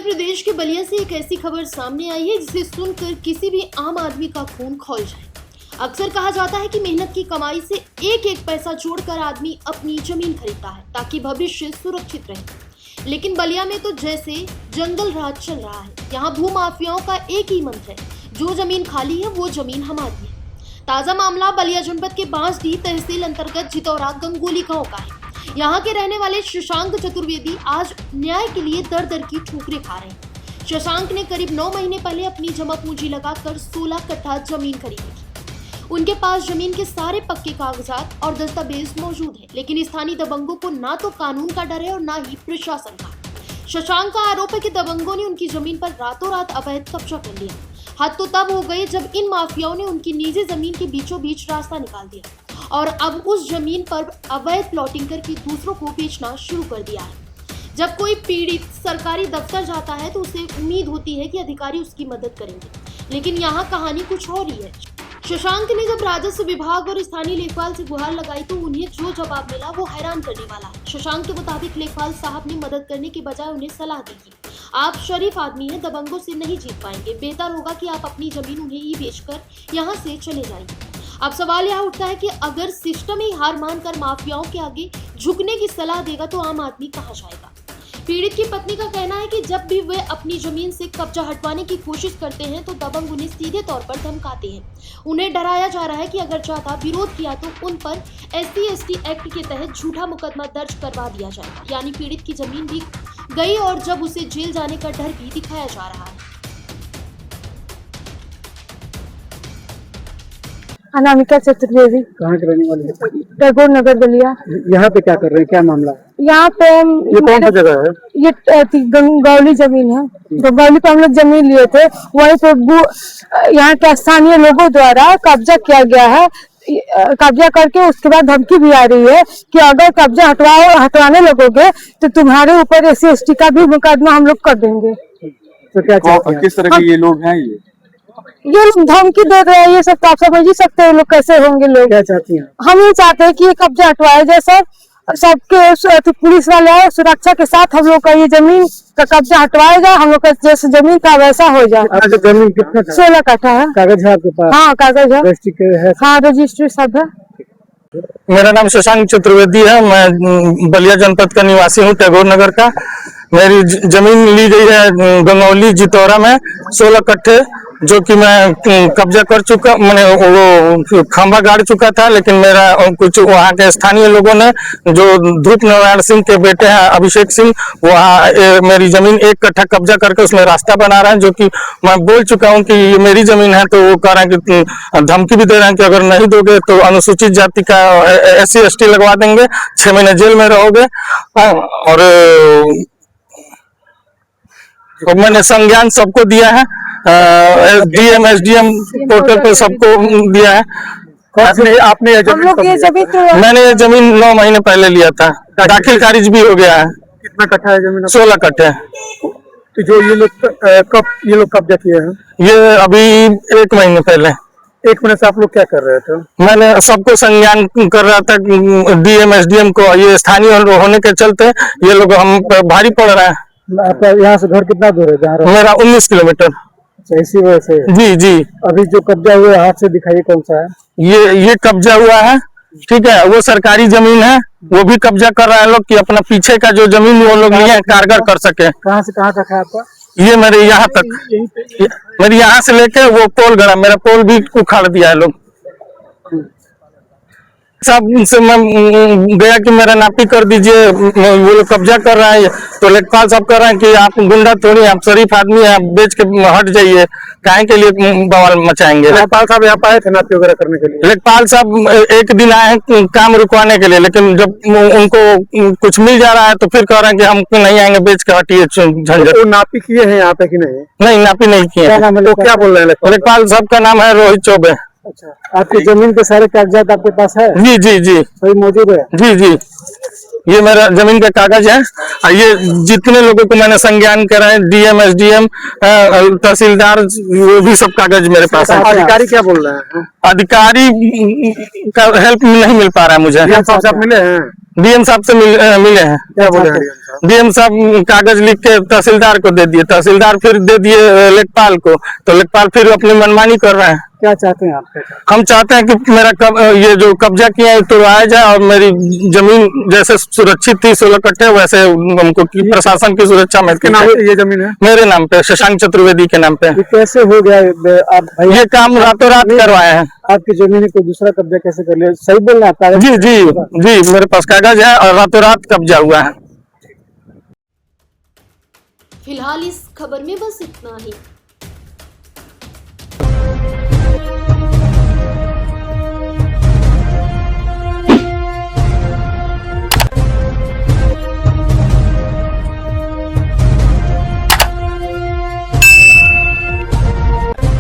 प्रदेश के बलिया से एक ऐसी खबर सामने आई है जिसे सुनकर किसी भी आम आदमी का खून खौल जाए। अक्सर कहा जाता है कि मेहनत की कमाई से एक एक पैसा जोड़कर आदमी अपनी जमीन खरीदता है ताकि भविष्य सुरक्षित रहे। लेकिन बलिया में तो जैसे जंगल राज चल रहा है। यहाँ भू माफियाओं का एक ही मंत्र है, जो जमीन खाली है वो जमीन हमारी है। ताजा मामला बलिया जनपद के बांसडीह तहसील अंतर्गत जितौरा गंगोली गाँव का है। यहाँ के रहने वाले शशांक चतुर्वेदी आज न्याय के लिए दर दर की ठोकरें खा रहे हैं। शशांक ने करीब 9 महीने पहले अपनी जमा पूंजी लगाकर 16 कट्ठा जमीन खरीदी थी। उनके पास जमीन के सारे पक्के कागजात और दस्तावेज मौजूद हैं, लेकिन स्थानीय दबंगों को ना तो कानून का डर है और ना ही प्रशासन का। शशांक का आरोप है कि दबंगों ने उनकी जमीन पर रातों रात अवैध कब्जा कर लिया। हद तो तब हो गई जब इन माफियाओं ने उनकी निजी जमीन के बीचों बीच रास्ता निकाल दिया और अब उस जमीन पर अवैध प्लॉटिंग करके दूसरों को बेचना शुरू कर दिया है। जब कोई पीड़ित सरकारी दफ्तर जाता है तो उसे उम्मीद होती है कि अधिकारी उसकी मदद करेंगे, लेकिन यहाँ कहानी कुछ और ही है। शशांक ने जब राजस्व विभाग और स्थानीय लेखपाल से गुहार लगाई तो उन्हें जो जवाब मिला वो हैरान करने वाला है। शशांक के मुताबिक लेखपाल साहब ने मदद करने के बजाय उन्हें सलाह दी कि आप शरीफ आदमी हैं, दबंगों से नहीं जीत पाएंगे, बेहतर होगा कि आप अपनी जमीन उन्हें ही बेचकर यहाँ से चले जाइए। अब सवाल यहाँ उठता है कि अगर सिस्टम ही हार मानकर माफियाओं के आगे झुकने की सलाह देगा तो आम आदमी कहाँ जाएगा। पीड़ित की पत्नी का कहना है कि जब भी वे अपनी जमीन से कब्जा हटवाने की कोशिश करते हैं तो दबंग उन्हें सीधे तौर पर धमकाते हैं। उन्हें डराया जा रहा है कि अगर ज्यादा विरोध किया तो उन पर SC/ST एक्ट के तहत झूठा मुकदमा दर्ज करवा दिया जाएगा। यानी पीड़ित की जमीन भी गई और जब उसे जेल जाने का डर भी दिखाया जा रहा है। अनामिका चतुर्वेदी। कहाँ के रहने वाले हैं? टैगोर नगर बलिया। यहाँ पे क्या कर रहे हैं, क्या मामला है? यहाँ पे ये कौन सा जगह है? ये गंगौली जमीन है। गंगौली पे हम लोग जमीन लिए थे, वहीं पे यहाँ के स्थानीय लोगों द्वारा कब्जा किया गया है। कब्जा करके उसके बाद धमकी भी आ रही है कि अगर कब्जा हटवाने लगोगे तो तुम्हारे ऊपर SC/ST का भी मुकदमा हम लोग कर देंगे। तो क्या चाहते हैं? किस तरह के ये लोग हैं? ये धमकी दे रहे हैं, ये सब तो आप समझ ही सकते हैं लोग कैसे होंगे लोग। क्या चाहती हैं? हम ये चाहते हैं कि ये कब्जा हटवाया जाए सर, सबके पुलिस वाले आए, सुरक्षा के साथ हम लोग का ये जमीन का कब्जा हटवाया जाए। हम लोग का जैसे जमीन का वैसा हो जाए। जमीन कितना? 16 कट्ठा है। कागज है आपके पास? हाँ कागज है, है। हाँ रजिस्ट्री सब है। मेरा नाम शशांक चतुर्वेदी है। मैं बलिया जनपद का निवासी हूँ, टैगोर नगर का। मेरी जमीन ली गई है गंगौली जितौरा में 16 कट्ठे, जो कि मैं कब्जा कर चुका, मैंने वो खंभा गाड़ चुका था। लेकिन मेरा कुछ वहाँ के स्थानीय लोगों ने, जो ध्रुव नारायण सिंह के बेटे हैं अभिषेक सिंह, वहाँ मेरी जमीन 1 कट्ठा कब्जा करके उसमें रास्ता बना रहे हैं, जो कि मैं बोल चुका हूँ कि ये मेरी जमीन है। तो वो कह रहे हैं कि धमकी भी दे रहे हैं कि अगर नहीं दोगे तो अनुसूचित जाति का SC/ST लगवा देंगे, 6 महीने जेल में रहोगे। और मैंने संज्ञान सबको दिया है, DM SDM पोर्टल पर सबको दिया है। आपने मैंने ये जमीन 9 महीने पहले लिया था, दाखिल खारिज भी हो गया है। कितना कट्ठा है जमीन? 16 कट्ठे। तो जो ये लोग कब्जा किए हैं? ये अभी 1 महीने पहले। 1 महीने से आप लोग क्या कर रहे थे? मैंने सबको संज्ञान कर रहा था, DM SDM को। ये स्थानीय होने के चलते ये लोग हम भारी पड़ रहा है। आपका यहाँ से घर कितना दूर है? मेरा 19 किलोमीटर। इसी वजह से? जी जी। अभी जो कब्जा हुआ हाथ से दिखाइए कौन सा है? ये कब्जा हुआ है, ठीक है। वो सरकारी जमीन है, वो भी कब्जा कर रहा है लोग कि अपना पीछे का जो जमीन वो लोग लिए कारगर कर सके। कहाँ से कहाँ तक है आपका? ये मेरे यहाँ तक, मेरे यहाँ से लेके वो पोल गड़ा, मेरा पोल भी उखाड़ दिया है लोग। सब से मैं गया कि मेरा नापी कर दीजिए, वो लोग कब्जा कर रहा है। तो लेखपाल साहब कह रहे हैं कि आप गुंडा थोड़ी, आप शरीफ आदमी हैं, आप बेच के हट जाइए, काहे के लिए बवाल मचाएंगे। लेखपाल साहब यहाँ आए थे नापी वगैरह करने के लिए? लेखपाल साहब एक दिन आए हैं काम रुकवाने के लिए, लेकिन जब उनको कुछ मिल जा रहा है तो फिर कह रहे हैं कि हम नहीं आएंगे, बेच के हटिए झंझट। वो नापी किए हैं यहाँ पे कि नहीं? नहीं, नापी नहीं किए। तो क्या बोल रहे हैं? लेखपाल साहब का नाम है रोहित चौबे। अच्छा, आपकी जमीन के सारे कागजात आपके पास है? जी जी जी, सही मौजूद है? जी जी, ये मेरा जमीन का कागज है। और ये जितने लोगों को मैंने संज्ञान करा है, DM SDM तहसीलदार, वो भी सब कागज मेरे पास है। अधिकारी क्या बोल रहे हैं? अधिकारी का हेल्प नहीं मिल पा रहा है मुझे। DM साहब मिले हैं? DM साहब से मिले हैं। क्या बोले हैं? डीएम साहब कागज लिख के तहसीलदार को दे दिए, तहसीलदार फिर दे दिए लेखपाल को, तो लेखपाल फिर अपनी मनमानी कर रहे हैं। क्या चाहते हैं आप? हम चाहते हैं कि मेरा ये जो कब्जा किया है तोड़वाया जाए और मेरी जमीन जैसे सुरक्षित थी 16 कट्ठे वैसे हमको प्रशासन की सुरक्षा में ये जमीन है मेरे नाम पे, शशांक चतुर्वेदी के नाम पे। ये कैसे हो गया? आप भाई ये काम रातों रात करवाए हैं। आपकी जमीन को दूसरा कब्जा कैसे कर लिया? सही बोल रहे हैं? जी जी जी, मेरे पास कागज है और रातों रात कब्जा हुआ है। फिलहाल इस खबर में बस इतना ही।